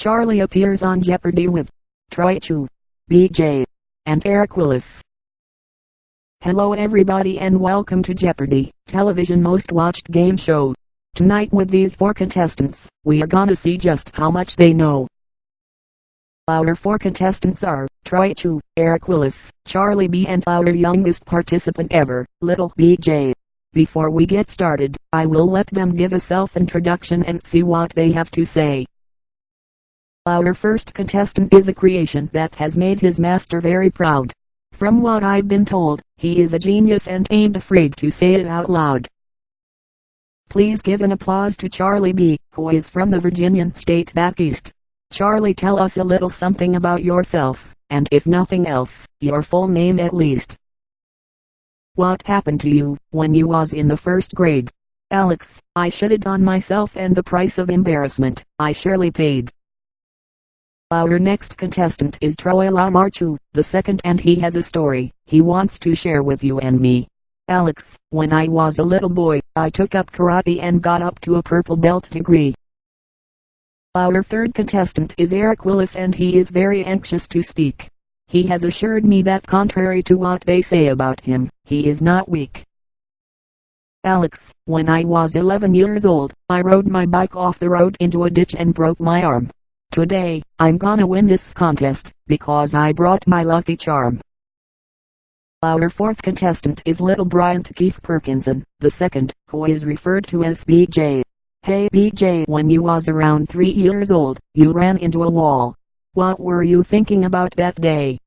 Charlie appears on Jeopardy with Troy Chu, BJ, and Eric Willis. Hello everybody and welcome to Jeopardy, television most watched game show. Tonight with these 4 contestants, we are gonna see just how much they know. Our 4 contestants are Troy Chu, Eric Willis, Charlie B, and our youngest participant ever, little BJ. Before we get started, I will let them give a self-introduction and see what they have to say. Our first contestant is a creation that has made his master very proud. From what I've been told, he is a genius and ain't afraid to say it out loud. Please give an applause to Charlie B, who is from the Virginian state back east. Charlie, tell us a little something about yourself, and if nothing else, your full name at least. What happened to you when you was in the 1st grade? Alex, I shitted on myself and the price of embarrassment I surely paid. Our next contestant is Troy Lamarchu, the second, and he has a story he wants to share with you and me. Alex, when I was a little boy, I took up karate and got up to a purple belt degree. Our third contestant is Eric Willis, and he is very anxious to speak. He has assured me that contrary to what they say about him, he is not weak. Alex, when I was 11 years old, I rode my bike off the road into a ditch and broke my arm. Today, I'm gonna win this contest, because I brought my lucky charm. Our fourth contestant is little Bryant Keith Perkinson, the second, who is referred to as BJ. Hey BJ, when you was around 3 years old, you ran into a wall. What were you thinking about that day?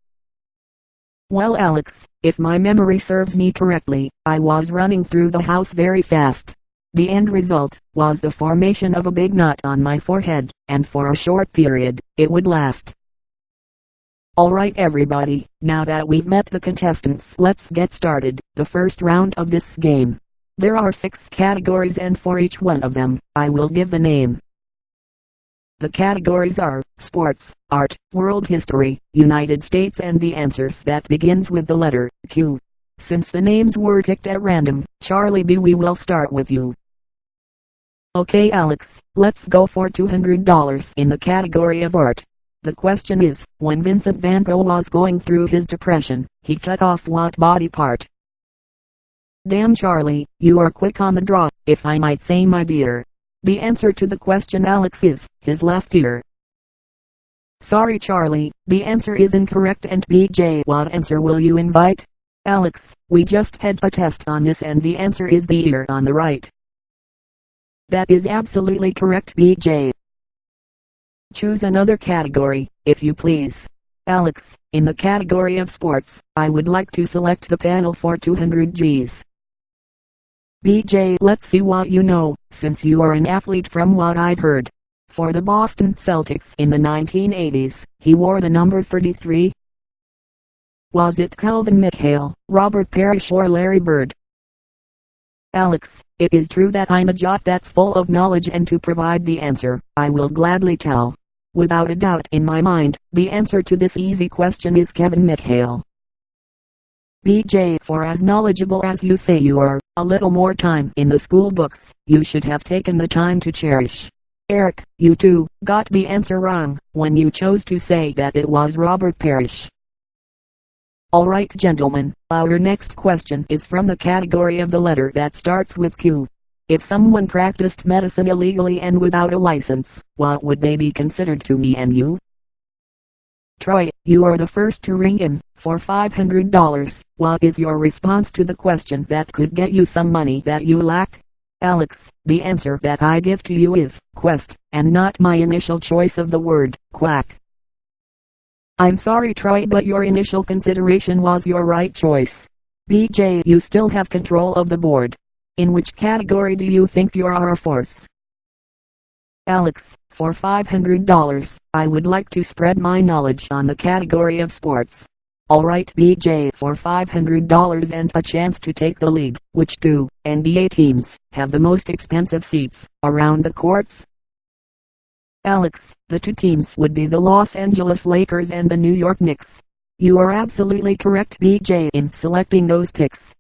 Well Alex, if my memory serves me correctly, I was running through the house very fast. The end result was the formation of a big knot on my forehead, and for a short period, it would last. Alright everybody, now that we've met the contestants, let's get started. The first round of this game. There are 6 categories, and for each one of them, I will give the name. The categories are sports, art, world history, United States, and the answers that begins with the letter Q. Since the names were picked at random, Charlie B, we will start with you. Okay Alex, let's go for $200 in the category of art. The question is, when Vincent van Gogh was going through his depression, he cut off what body part? Damn Charlie, you are quick on the draw, if I might say my dear. The answer to the question Alex is, his left ear. Sorry Charlie, the answer is incorrect, and BJ, what answer will you invite? Alex, we just had a test on this and the answer is the ear on the right. That is absolutely correct BJ. Choose another category, if you please. Alex, in the category of sports, I would like to select the panel for 200 Gs. BJ, let's see what you know, since you are an athlete from what I'd heard. For the Boston Celtics in the 1980s, he wore the number 33. Was it Calvin McHale, Robert Parrish, or Larry Bird? Alex, it is true that I'm a jot that's full of knowledge, and to provide the answer, I will gladly tell. Without a doubt in my mind, the answer to this easy question is Kevin McHale. BJ, for as knowledgeable as you say you are, a little more time in the school books you should have taken the time to cherish. Eric, you too got the answer wrong when you chose to say that it was Robert Parrish. Alright gentlemen, our next question is from the category of the letter that starts with Q. If someone practiced medicine illegally and without a license, what would they be considered to me and you? Troy, you are the first to ring in, for $500. What is your response to the question that could get you some money that you lack? Alex, the answer that I give to you is quest, and not my initial choice of the word quack. I'm sorry Troy, but your initial consideration was your right choice. BJ, you still have control of the board. In which category do you think you are a force? Alex, for $500, I would like to spread my knowledge on the category of sports. Alright BJ, for $500 and a chance to take the lead, which 2 NBA teams have the most expensive seats around the courts? Alex, the 2 teams would be the Los Angeles Lakers and the New York Knicks. You are absolutely correct BJ in selecting those picks.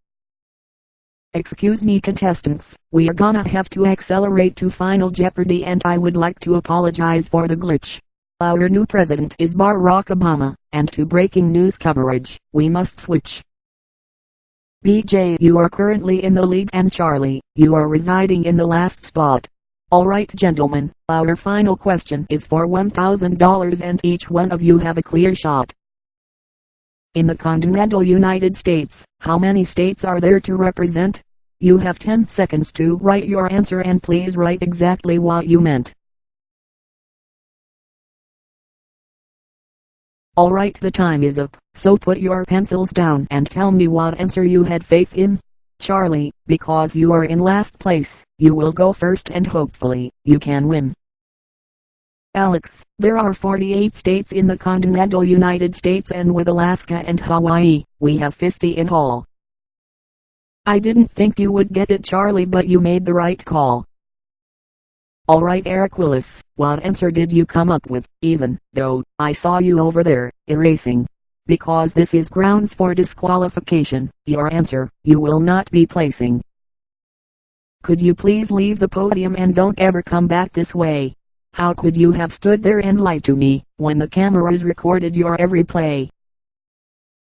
Excuse me contestants, we are gonna have to accelerate to Final Jeopardy and I would like to apologize for the glitch. Our new president is Barack Obama, and to breaking news coverage, we must switch. BJ, you are currently in the lead, and Charlie, you are residing in the last spot. Alright gentlemen, our final question is for $1,000 and each one of you have a clear shot. In the continental United States, how many states are there to represent? You have 10 seconds to write your answer, and please write exactly what you meant. Alright, the time is up, so put your pencils down and tell me what answer you had faith in. Charlie, because you are in last place, you will go first and hopefully, you can win. Alex, there are 48 states in the continental United States, and with Alaska and Hawaii, we have 50 in all. I didn't think you would get it, Charlie, but you made the right call. Alright Eric Willis, what answer did you come up with, even though I saw you over there, erasing? Because this is grounds for disqualification, your answer, you will not be placing. Could you please leave the podium and don't ever come back this way? How could you have stood there and lied to me, when the cameras recorded your every play?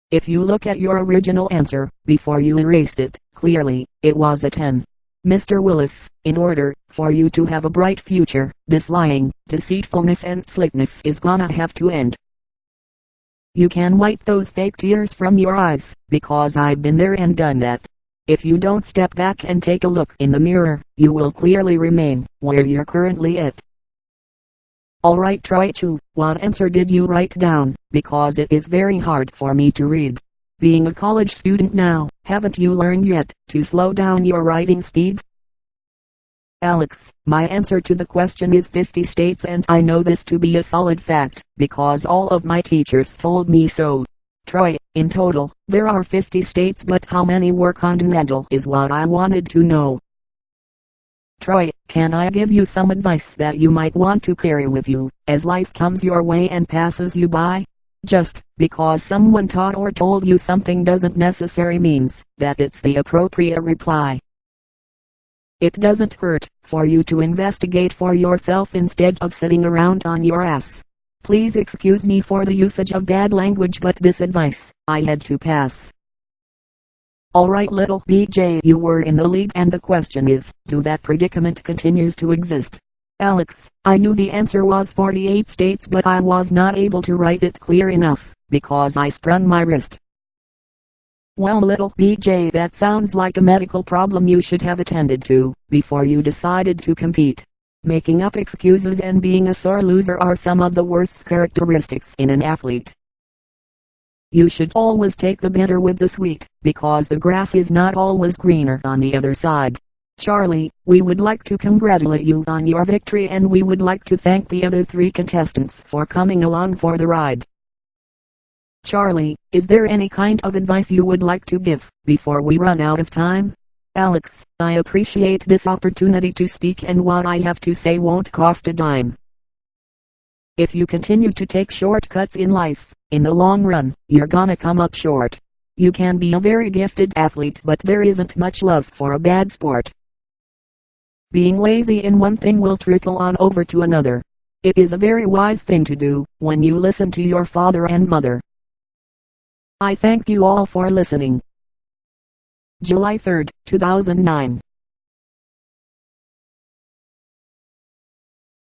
If you look at your original answer, before you erased it, clearly, it was a 10. Mr. Willis, in order for you to have a bright future, this lying, deceitfulness and slickness is gonna have to end. You can wipe those fake tears from your eyes, because I've been there and done that. If you don't step back and take a look in the mirror, you will clearly remain where you're currently at. Alright Troy Chu, what answer did you write down, because it is very hard for me to read. Being a college student now, haven't you learned yet to slow down your writing speed? Alex, my answer to the question is 50 states, and I know this to be a solid fact, because all of my teachers told me so. Troy, in total, there are 50 states, but how many were continental is what I wanted to know. Troy, can I give you some advice that you might want to carry with you, as life comes your way and passes you by? Just because someone taught or told you something doesn't necessarily means that it's the appropriate reply. It doesn't hurt for you to investigate for yourself instead of sitting around on your ass. Please excuse me for the usage of bad language, but this advice I had to pass. Alright little BJ, you were in the lead, and the question is, do that predicament continues to exist? Alex, I knew the answer was 48 states, but I was not able to write it clear enough, because I sprained my wrist. Well little BJ, that sounds like a medical problem you should have attended to, before you decided to compete. Making up excuses and being a sore loser are some of the worst characteristics in an athlete. You should always take the bitter with the sweet, because the grass is not always greener on the other side. Charlie, we would like to congratulate you on your victory, and we would like to thank the other 3 contestants for coming along for the ride. Charlie, is there any kind of advice you would like to give, before we run out of time? Alex, I appreciate this opportunity to speak, and what I have to say won't cost a dime. If you continue to take shortcuts in life, in the long run, you're gonna come up short. You can be a very gifted athlete, but there isn't much love for a bad sport. Being lazy in one thing will trickle on over to another. It is a very wise thing to do, when you listen to your father and mother. I thank you all for listening. July 3, 2009.